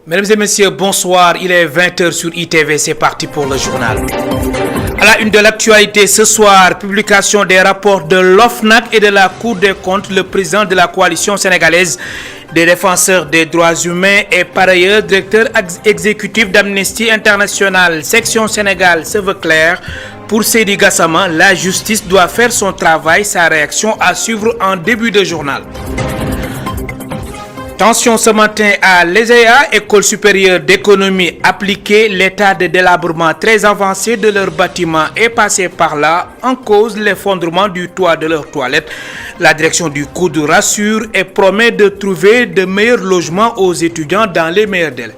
Mesdames et messieurs, bonsoir. Il est 20h sur ITV. C'est parti pour le journal. À la une de l'actualité ce soir, publication des rapports de l'OFNAC et de la Cour des comptes, le président de la coalition sénégalaise des défenseurs des droits humains et par ailleurs directeur exécutif d'Amnesty International, section Sénégal, se veut clair. Pour Seydi Gassama, la justice doit faire son travail, sa réaction à suivre en début de journal. Tension ce matin à l'ESEA, École supérieure d'économie appliquée. L'état de délabrement très avancé de leur bâtiment est passé par là, en cause l'effondrement du toit de leurs toilettes. La direction du COUD rassure et promet de trouver de meilleurs logements aux étudiants dans les meilleurs délais.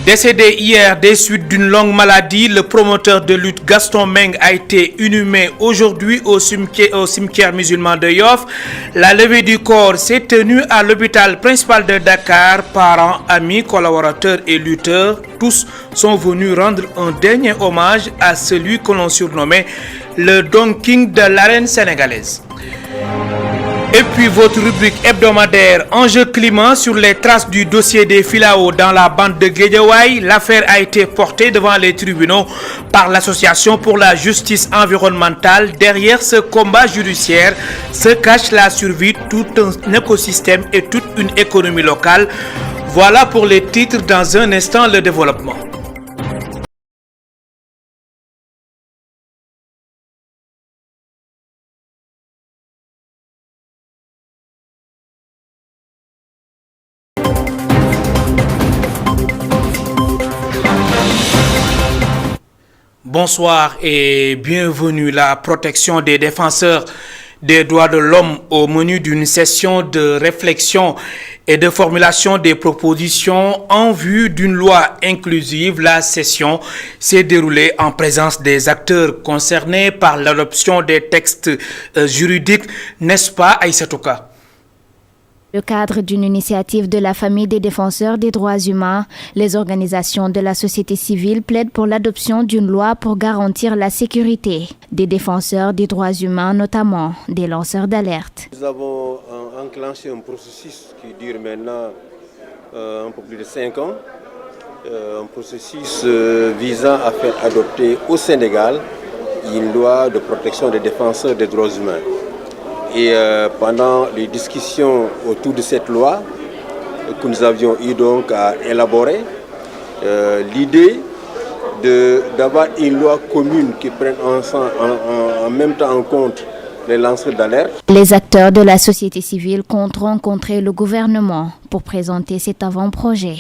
Décédé hier des suites d'une longue maladie, le promoteur de lutte Gaston Meng a été inhumé aujourd'hui au cimetière musulman de Yoff. La levée du corps s'est tenue à l'hôpital principal de Dakar. Parents, amis, collaborateurs et lutteurs, tous sont venus rendre un dernier hommage à celui que l'on surnommait le Don King de l'arène sénégalaise. Et puis votre rubrique hebdomadaire Enjeu climat sur les traces du dossier des Filao dans la bande de Guédiawaye. L'affaire a été portée devant les tribunaux par l'Association pour la justice environnementale. Derrière ce combat judiciaire se cache la survie de tout un écosystème et toute une économie locale. Voilà pour les titres, dans un instant le développement. Bonsoir et bienvenue. La protection des défenseurs des droits de l'homme au menu d'une session de réflexion et de formulation des propositions en vue d'une loi inclusive. La session s'est déroulée en présence des acteurs concernés par l'adoption des textes juridiques, n'est-ce pas, Aïssatouka? Le cadre d'une initiative de la famille des défenseurs des droits humains, les organisations de la société civile plaident pour l'adoption d'une loi pour garantir la sécurité des défenseurs des droits humains, notamment des lanceurs d'alerte. Nous avons enclenché un processus qui dure maintenant un peu plus de 5 ans, un processus visant à faire adopter au Sénégal une loi de protection des défenseurs des droits humains. Et pendant les discussions autour de cette loi que nous avions eu donc à élaborer, l'idée d'avoir une loi commune qui prenne en même temps en compte les lanceurs d'alerte. Les acteurs de la société civile comptent rencontrer le gouvernement pour présenter cet avant-projet.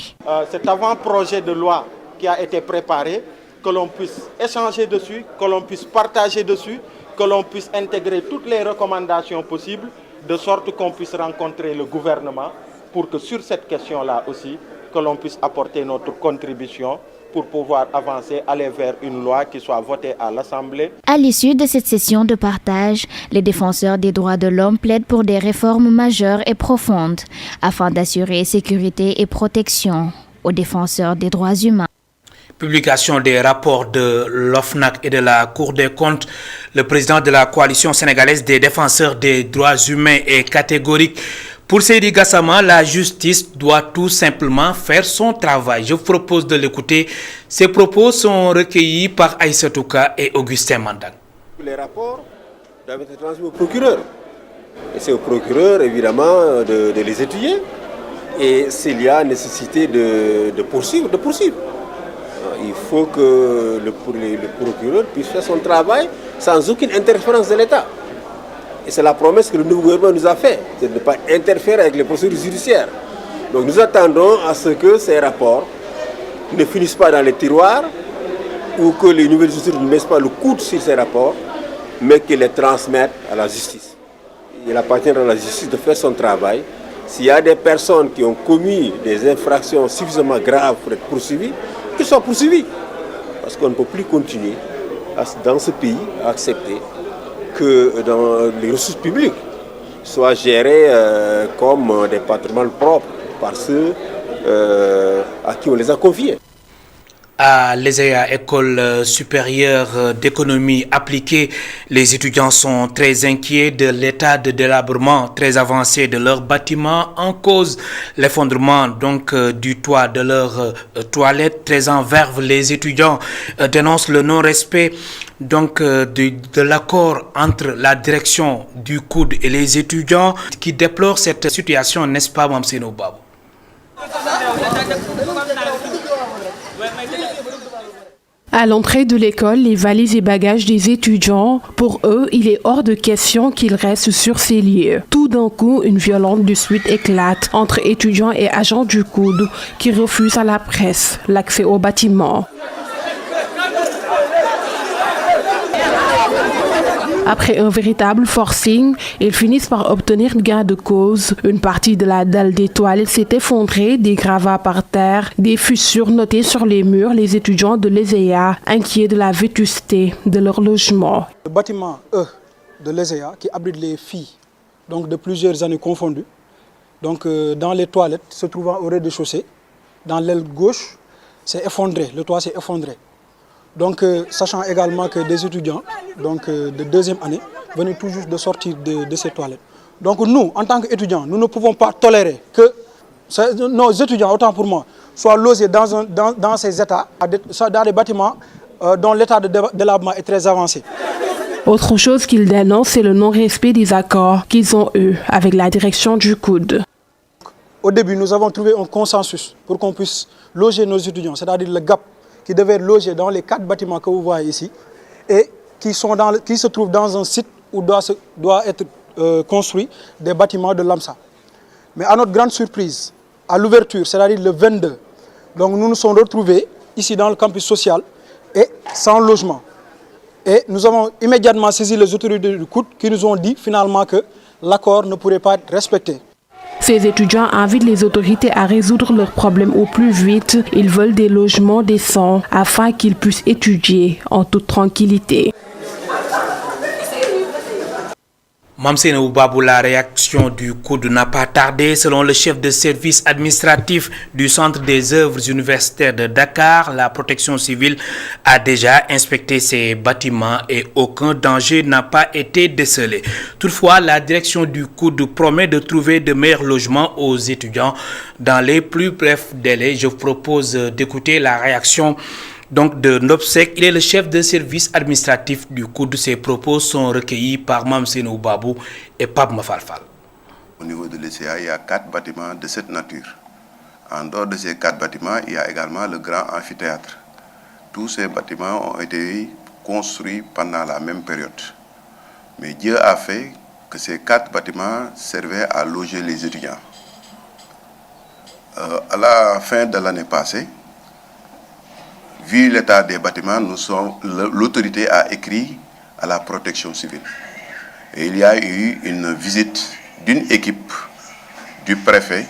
Cet avant-projet de loi qui a été préparé, que l'on puisse échanger dessus, que l'on puisse partager dessus, que l'on puisse intégrer toutes les recommandations possibles, de sorte qu'on puisse rencontrer le gouvernement pour que sur cette question-là aussi, que l'on puisse apporter notre contribution pour pouvoir avancer, aller vers une loi qui soit votée à l'Assemblée. À l'issue de cette session de partage, les défenseurs des droits de l'homme plaident pour des réformes majeures et profondes afin d'assurer sécurité et protection aux défenseurs des droits humains. Publication des rapports de l'OFNAC et de la Cour des comptes, le président de la coalition sénégalaise des défenseurs des droits humains est catégorique. Pour Seydi Gassama, la justice doit tout simplement faire son travail. Je vous propose de l'écouter. Ces propos sont recueillis par Aïssatouka et Augustin Mandang. Les rapports doivent être transmis au procureur. Et c'est au procureur, évidemment, de les étudier. Et s'il y a nécessité de poursuivre, de poursuivre. Il faut que le procureur puisse faire son travail sans aucune interférence de l'État. Et c'est la promesse que le nouveau gouvernement nous a faite, c'est de ne pas interférer avec les procédures judiciaires. Donc nous attendons à ce que ces rapports ne finissent pas dans les tiroirs ou que les nouvelles justices ne mettent pas le coude sur ces rapports, mais qu'ils les transmettent à la justice. Il appartient à la justice de faire son travail. S'il y a des personnes qui ont commis des infractions suffisamment graves pour être poursuivies, qu'ils soient poursuivis. Parce qu'on ne peut plus continuer dans ce pays à accepter que dans les ressources publiques soient gérées comme des patrimoines propres par ceux à qui on les a confiés. À l'ESEA, École supérieure d'économie appliquée, les étudiants sont très inquiets de l'état de délabrement très avancé de leur bâtiment en cause l'effondrement du toit de leur toilette. 13 ans verve les étudiants dénoncent le non-respect de l'accord entre la direction du COUD et les étudiants qui déplorent cette situation, n'est-ce pas, Mamseno Babou? À l'entrée de l'école, les valises et bagages des étudiants, pour eux, il est hors de question qu'ils restent sur ces lieux. Tout d'un coup, une violente dispute éclate entre étudiants et agents du COUD qui refusent à la presse l'accès au bâtiment. Après un véritable forcing, ils finissent par obtenir gain de cause. Une partie de la dalle des toilettes s'est effondrée, des gravats par terre, des fissures notées sur les murs. Les étudiants de l'ESEA, inquiets de la vétusté de leur logement. Le bâtiment E de l'ESEA, qui abrite les filles de plusieurs années confondues, dans les toilettes se trouvant au rez-de-chaussée, dans l'aile gauche, s'est effondré, le toit s'est effondré. Sachant également que des étudiants de deuxième année venaient tout juste de sortir de ces toilettes. Donc nous, en tant qu'étudiants, nous ne pouvons pas tolérer que nos étudiants, autant pour moi, soient logés dans ces états, dans des bâtiments dont l'état de délabrement est très avancé. Autre chose qu'ils dénoncent, c'est le non-respect des accords qu'ils ont eus avec la direction du COUD. Au début, nous avons trouvé un consensus pour qu'on puisse loger nos étudiants, c'est-à-dire le GAP, qui devaient loger dans les 4 bâtiments que vous voyez ici et qui se trouvent dans un site où doit être construit des bâtiments de l'AMSA. Mais à notre grande surprise, à l'ouverture, c'est-à-dire le 22, nous nous sommes retrouvés ici dans le campus social et sans logement. Et nous avons immédiatement saisi les autorités du COUD qui nous ont dit finalement que l'accord ne pourrait pas être respecté. Ces étudiants invitent les autorités à résoudre leurs problèmes au plus vite. Ils veulent des logements décents afin qu'ils puissent étudier en toute tranquillité. Mamseno Babou, la réaction du COUD n'a pas tardé. Selon le chef de service administratif du Centre des œuvres universitaires de Dakar, la protection civile a déjà inspecté ces bâtiments et aucun danger n'a pas été décelé. Toutefois, la direction du COUD promet de trouver de meilleurs logements aux étudiants dans les plus brefs délais. Je vous propose d'écouter la réaction de Nobsec. Il est le chef de service administratif du COUD. Ses propos sont recueillis par Mamseno Babou et Pape Mafalfal. Au niveau de l'ESEA, il y a 4 bâtiments de cette nature. En dehors de ces 4 bâtiments, il y a également le grand amphithéâtre. Tous ces bâtiments ont été construits pendant la même période. Mais Dieu a fait que ces 4 bâtiments servaient à loger les étudiants. À la fin de l'année passée, vu l'état des bâtiments, l'autorité a écrit à la protection civile. Et il y a eu une visite d'une équipe du préfet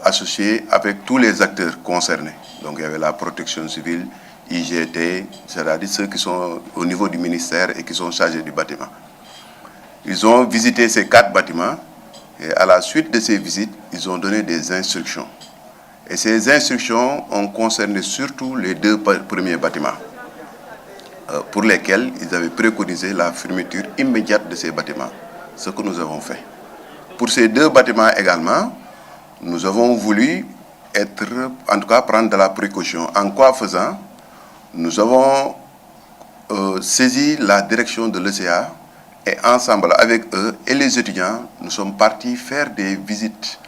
associée avec tous les acteurs concernés. Donc il y avait la protection civile, IGT, c'est-à-dire ceux qui sont au niveau du ministère et qui sont chargés du bâtiment. Ils ont visité ces 4 bâtiments et à la suite de ces visites, ils ont donné des instructions. Et ces instructions ont concerné surtout les 2 premiers bâtiments pour lesquels ils avaient préconisé la fermeture immédiate de ces bâtiments, ce que nous avons fait. Pour ces 2 bâtiments également, nous avons voulu prendre de la précaution. En quoi faisant, nous avons saisi la direction de l'ESEA et ensemble avec eux et les étudiants, nous sommes partis faire des visites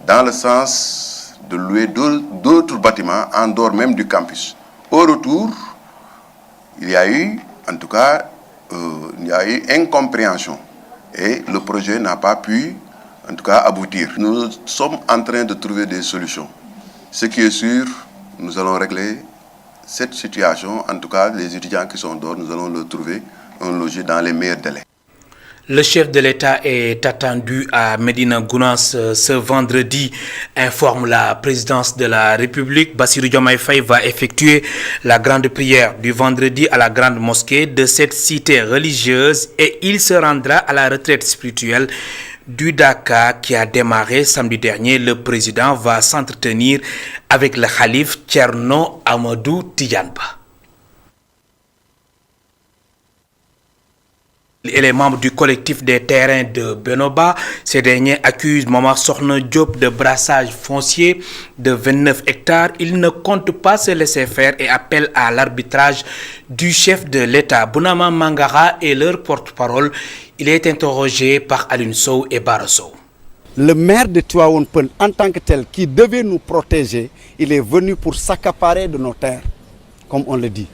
dans le sens de louer d'autres bâtiments en dehors même du campus. Au retour, il y a eu incompréhension et le projet n'a pas pu aboutir. Nous sommes en train de trouver des solutions. Ce qui est sûr, nous allons régler cette situation. En tout cas, les étudiants qui sont dehors, nous allons leur trouver un logis dans les meilleurs délais. Le chef de l'État est attendu à Médina Gounass ce vendredi, informe la présidence de la République. Bassirou Diomaye Faye va effectuer la grande prière du vendredi à la grande mosquée de cette cité religieuse et il se rendra à la retraite spirituelle du Dakar qui a démarré samedi dernier. Le président va s'entretenir avec le khalife Thierno Amadou Tidiane Ba. Et les membres du collectif des terrains de Benoba, ces derniers accusent Momar Sokhna Diop de brassage foncier de 29 hectares. Ils ne comptent pas se laisser faire et appellent à l'arbitrage du chef de l'État. Bounama Mangara est leur porte-parole. Il est interrogé par Alioune Sow et Bara Sow. Le maire de Tivaouane Peulh, en tant que tel, qui devait nous protéger, il est venu pour s'accaparer de nos terres, comme on le dit.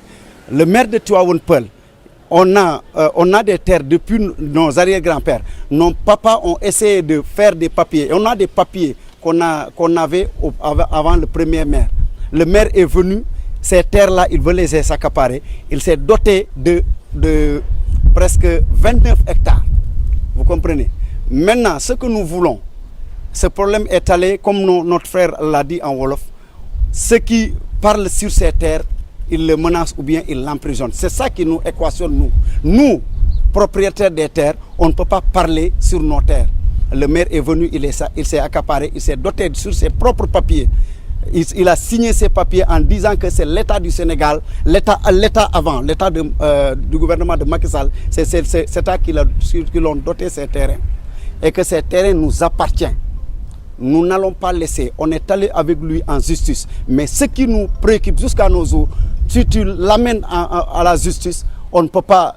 Le maire de Tivaouane Peulh, on a des terres depuis nos arrière-grands-pères. Nos papas ont essayé de faire des papiers. On a des papiers qu'on avait avant le premier maire. Le maire est venu, ces terres-là, il veut les s'accaparer. Il s'est doté de presque 29 hectares. Vous comprenez? Maintenant, ce que nous voulons, ce problème est allé, comme notre frère l'a dit en Wolof, ceux qui parlent sur ces terres, il le menace ou bien il l'emprisonne. C'est ça qui nous équationne, nous. Nous, propriétaires des terres, on ne peut pas parler sur nos terres. Le maire est venu, il s'est accaparé, il s'est doté sur ses propres papiers. Il a signé ses papiers en disant que c'est l'État du Sénégal, l'État avant, l'État du gouvernement de Macky Sall, c'est l'État qui l'ont doté ces terrains. Et que ces terrains nous appartiennent. Nous n'allons pas laisser, on est allé avec lui en justice. Mais ce qui nous préoccupe jusqu'à nos jours, si tu l'amènes à la justice, on ne peut pas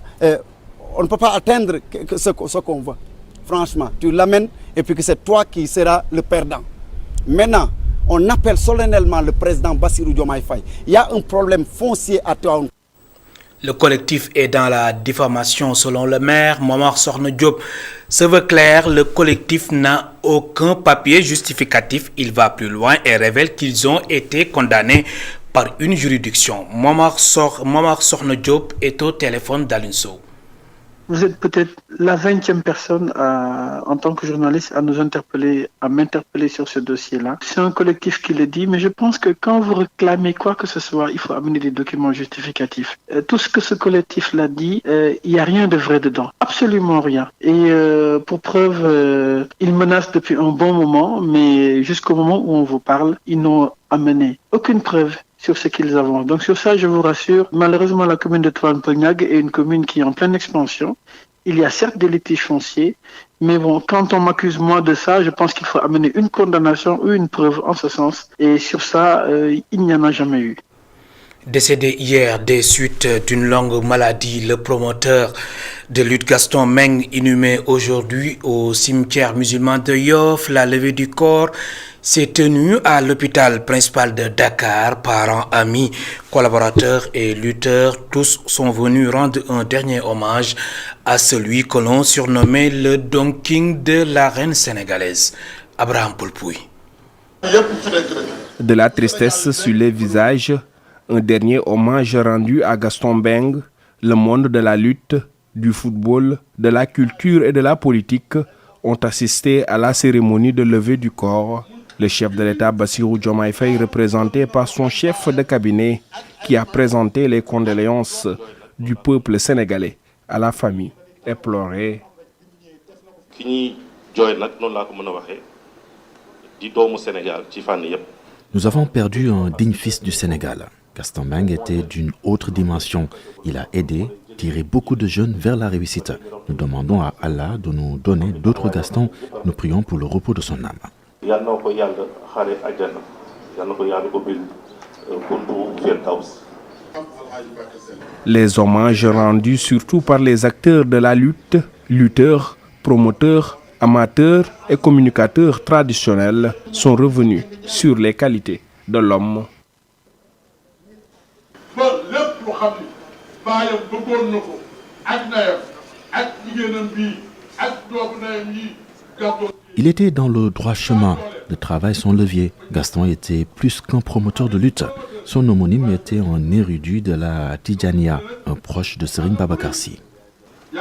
atteindre ce qu'on veut. Franchement, tu l'amènes et puis que c'est toi qui seras le perdant. Maintenant, on appelle solennellement le président Bassirou Diomaye Faye. Il y a un problème foncier à Tivaouane. Le collectif est dans la diffamation selon le maire. Momar Sokhna Diop se veut clair, le collectif n'a aucun papier justificatif. Il va plus loin et révèle qu'ils ont été condamnés par une juridiction. Momar Sokhna Diop est au téléphone d'Alioune Sow. Vous êtes peut-être la 20e personne en tant que journaliste à m'interpeller sur ce dossier-là. C'est un collectif qui le dit, mais je pense que quand vous réclamez quoi que ce soit, il faut amener des documents justificatifs. Tout ce que ce collectif l'a dit, il n'y a rien de vrai dedans. Absolument rien. Et pour preuve, ils menacent depuis un bon moment, mais jusqu'au moment où on vous parle, ils n'ont amené aucune preuve sur ce qu'ils avancent. Donc sur ça, je vous rassure, malheureusement la commune de Tivaouane Peulh Niaga est une commune qui est en pleine expansion. Il y a certes des litiges fonciers, mais bon, quand on m'accuse moi de ça, je pense qu'il faut amener une condamnation ou une preuve en ce sens. Et sur ça, il n'y en a jamais eu. Décédé hier des suites d'une longue maladie, le promoteur de lutte Gaston Meng, inhumé aujourd'hui au cimetière musulman de Yoff. La levée du corps s'est tenue à l'hôpital principal de Dakar. Parents, amis, collaborateurs et lutteurs, tous sont venus rendre un dernier hommage à celui que l'on surnommait le Don King de l'arène sénégalaise, Abraham Poulpouy. De la tristesse sur les visages, un dernier hommage rendu à Gaston Mbengue. Le monde de la lutte, du football, de la culture et de la politique ont assisté à la cérémonie de levée du corps. Le chef de l'État Bassirou Diomaye Faye, représenté par son chef de cabinet, qui a présenté les condoléances du peuple sénégalais à la famille éplorée. Nous avons perdu un digne fils du Sénégal. Gaston Mbengue était d'une autre dimension. Il a aidé, tiré beaucoup de jeunes vers la réussite. Nous demandons à Allah de nous donner d'autres Gastons. Nous prions pour le repos de son âme. Les hommages rendus surtout par les acteurs de la lutte, lutteurs, promoteurs, amateurs et communicateurs traditionnels sont revenus sur les qualités de l'homme. Il était dans le droit chemin, le travail son levier. Gaston était plus qu'un promoteur de lutte. Son homonyme était un érudit de la Tidjania, un proche de Serigne Babacar Sy. Un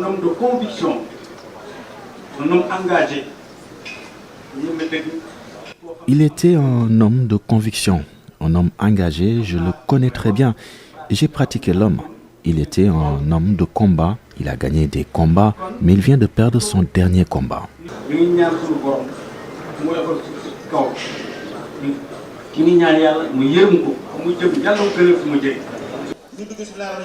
homme de conviction, un homme engagé. Il était un homme de conviction, un homme engagé, je le connais très bien. J'ai pratiqué l'homme. Il était un homme de combat. Il a gagné des combats, mais il vient de perdre son dernier combat.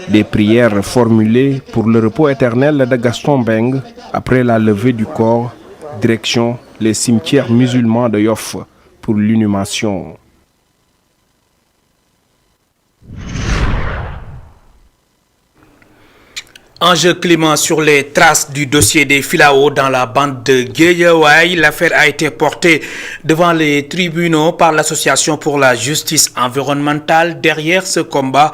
Des prières formulées pour le repos éternel de Gaston Mbengue après la levée du corps, direction les cimetières musulmans de Yoff pour l'inhumation. Enjeu climat sur les traces du dossier des Filao dans la bande de Guédiawaye. L'affaire a été portée devant les tribunaux par l'Association pour la justice environnementale. Derrière ce combat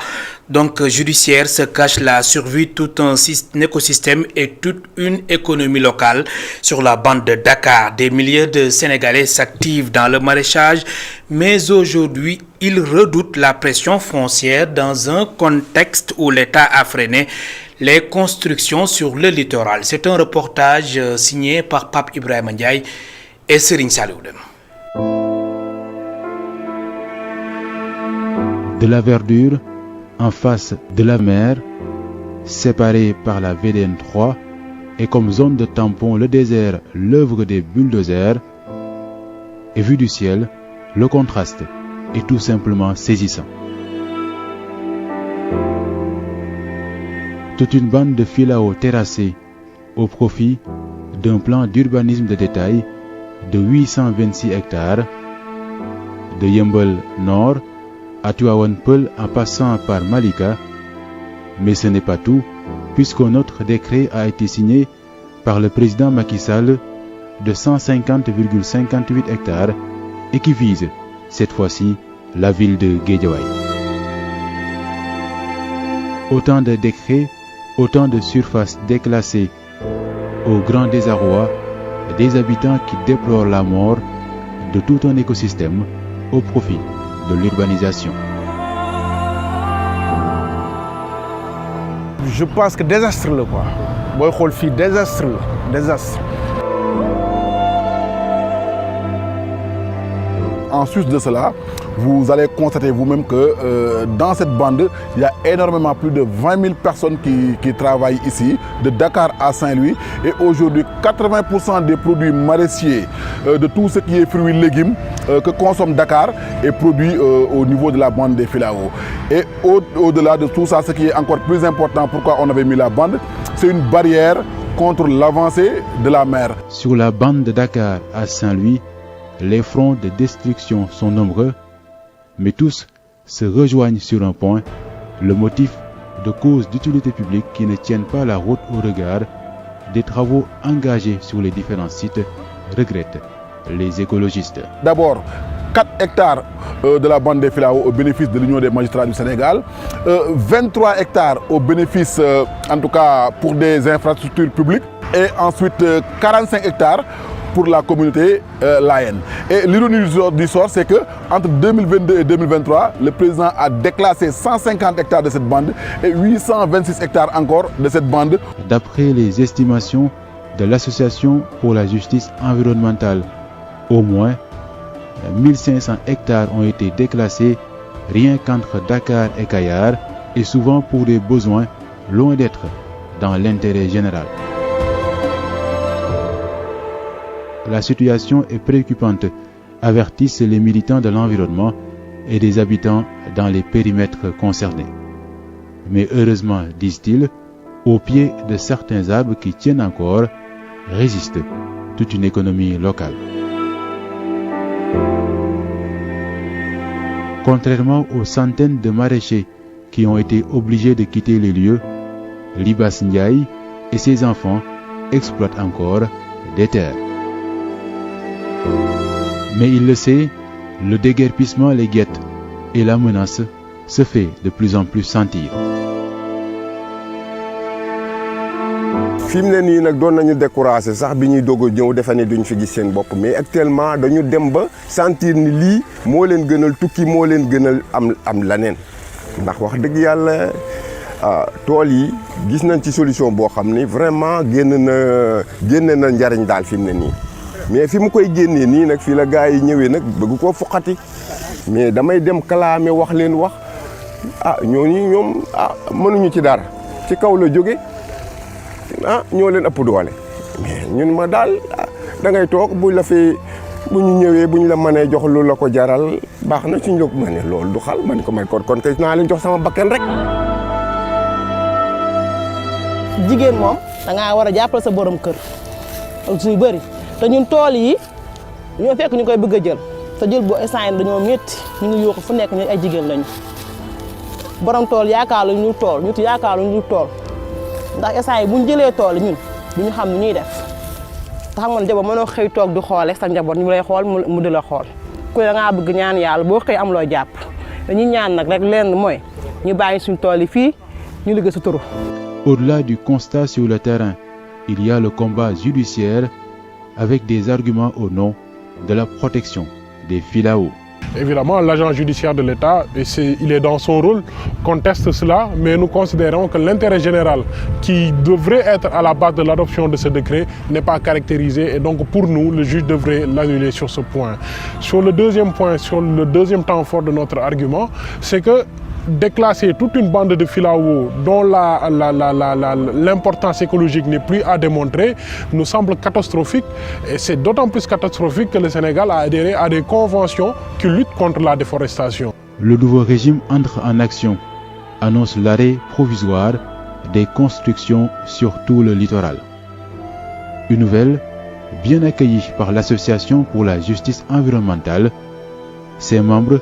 judiciaire se cache la survie de tout un écosystème et toute une économie locale. Sur la bande de Dakar, des milliers de Sénégalais s'activent dans le maraîchage, mais aujourd'hui, ils redoutent la pression foncière dans un contexte où l'État a freiné les constructions sur le littoral. C'est un reportage signé par Pape Ibrahima Ndiaye et Serigne Saliou Deme. De la verdure en face de la mer, séparée par la VDN 3, et comme zone de tampon le désert, l'œuvre des bulldozers, et vu du ciel, le contraste est tout simplement saisissant. Toute une bande de Filao terrassés au profit d'un plan d'urbanisme de détail de 826 hectares, de Yeumbeul Nord à Tivaouane Peulh en passant par Malika. Mais ce n'est pas tout, puisqu'un autre décret a été signé par le président Macky Sall de 150,58 hectares et qui vise, cette fois-ci, la ville de Guédiawaye. Autant de décrets, autant de surfaces déclassées au grand désarroi des habitants qui déplorent la mort de tout un écosystème au profit de l'urbanisation. Je pense que désastre là quoi. Boy xol fi désastre la, désastre. En sus de cela, vous allez constater vous-même que dans cette bande, il y a énormément plus de 20 000 personnes qui travaillent ici, de Dakar à Saint-Louis. Et aujourd'hui, 80% des produits maraîchers, de tout ce qui est fruits et légumes que consomme Dakar, est produit au niveau de la bande des Filao. Et au-delà de tout ça, ce qui est encore plus important, pourquoi on avait mis la bande, c'est une barrière contre l'avancée de la mer. Sur la bande de Dakar à Saint-Louis, les fronts de destruction sont nombreux, mais tous se rejoignent sur un point, le motif de causes d'utilité publique qui ne tiennent pas la route au regard des travaux engagés sur les différents sites, regrettent les écologistes. D'abord, 4 hectares de la bande des Filao au bénéfice de l'Union des magistrats du Sénégal, 23 hectares au bénéfice, en tout cas pour des infrastructures publiques, et ensuite 45 hectares pour la communauté laïenne. Et l'ironie du sort, c'est que entre 2022 et 2023, le président a déclassé 150 hectares de cette bande et 826 hectares encore de cette bande. D'après les estimations de l'Association pour la justice environnementale, au moins 1500 hectares ont été déclassés rien qu'entre Dakar et Kayar, et souvent pour des besoins loin d'être dans l'intérêt général. La situation est préoccupante, avertissent les militants de l'environnement et des habitants dans les périmètres concernés. Mais heureusement, disent-ils, au pied de certains arbres qui tiennent encore, résiste toute une économie locale. Contrairement aux centaines de maraîchers qui ont été obligés de quitter les lieux, Libas Ndiaye et ses enfants exploitent encore des terres. Mais il le sait, le déguerpissement les guette et la menace se fait de plus en plus sentir. fi mu ne nii nag doon nañu découragé sax bi ñuy doog a ñëw defe ne duñ fi gis seen bopp mais actuellement dañu dem ba sentir ni lii moo leen gënal tukki moo leen gënal am laneen ndax wax dëgg yàlla tool yi gis nañ ci solution boo xam ni vraiment génn na njariñ daal fi mu ne nii mais fi mu koy génnee nii nag fii la gars yi ñëwee nag bëgg koo fuqati mais damay dem kalaame wax leen wax ñooñu ñoom mënuñu ci dara ci kaw la jóge ñoo leen ëpp doole mais ñun ma daal da ngay toog buñ la fi bu ñu ñëwee bu ñu la mënee jox lu la ko jaral baax na suñ la ko mënee loolu du xal man ko may kon kay naa leen jox sama bakkan rek. jigéen moom da ngaa war a jàppale sa borom kër ak suy bëri te ñun tool yi ñoo fekk ñu koy bëgg a jël te jël bu instant yi dañoo métti ñu ngi yuuxu fu nekk ñu ay jigéen lañu borom tool yaakaaruñu ñu tool ñu yaakaaruñu ñu tool ndax instant yi bu ñu jëlee tool ñun du ñu xam ni ñuy def te xam nga ne jabar mënoo xëy toog di xoole sa njaboot ñu lay xool mu di la xool ku da ngaa bëgg ñaan yàlla boo xëy am loo jàpp dañuy ñaan nag rek lenn mooy ñu bàyyi suñu tool yi fii ñu liggéey sa turu. Au-delà du constat sur le terrain, il y a le combat judiciaire avec des arguments au nom de la protection des filaos. Évidemment, l'agent judiciaire de l'État, il est dans son rôle, conteste cela, mais nous considérons que l'intérêt général qui devrait être à la base de l'adoption de ce décret n'est pas caractérisé et donc pour nous, le juge devrait l'annuler sur ce point. Sur le deuxième point, sur le deuxième temps fort de notre argument, c'est que déclasser toute une bande de filaos dont l'importance écologique n'est plus à démontrer nous semble catastrophique et c'est d'autant plus catastrophique que le Sénégal a adhéré à des conventions qui luttent contre la déforestation. Le nouveau régime entre en action, annonce l'arrêt provisoire des constructions sur tout le littoral. Une nouvelle bien accueillie par l'Association pour la justice environnementale. Ses membres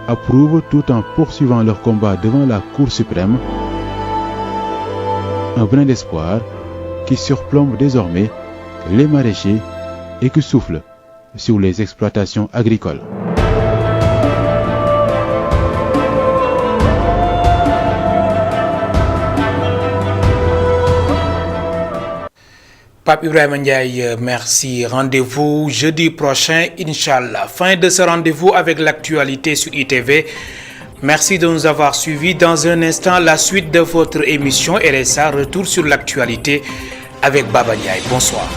approuvent tout en poursuivant leur combat devant la Cour suprême. Un brin d'espoir qui surplombe désormais les maraîchers et qui souffle sur les exploitations agricoles. Pape Ibrahima Ndiaye, merci. Rendez-vous jeudi prochain, Inch'Allah. Fin de ce rendez-vous avec l'actualité sur ITV. Merci de nous avoir suivis. Dans un instant, la suite de votre émission RSA, retour sur l'actualité avec Baba Ndiaye. Bonsoir.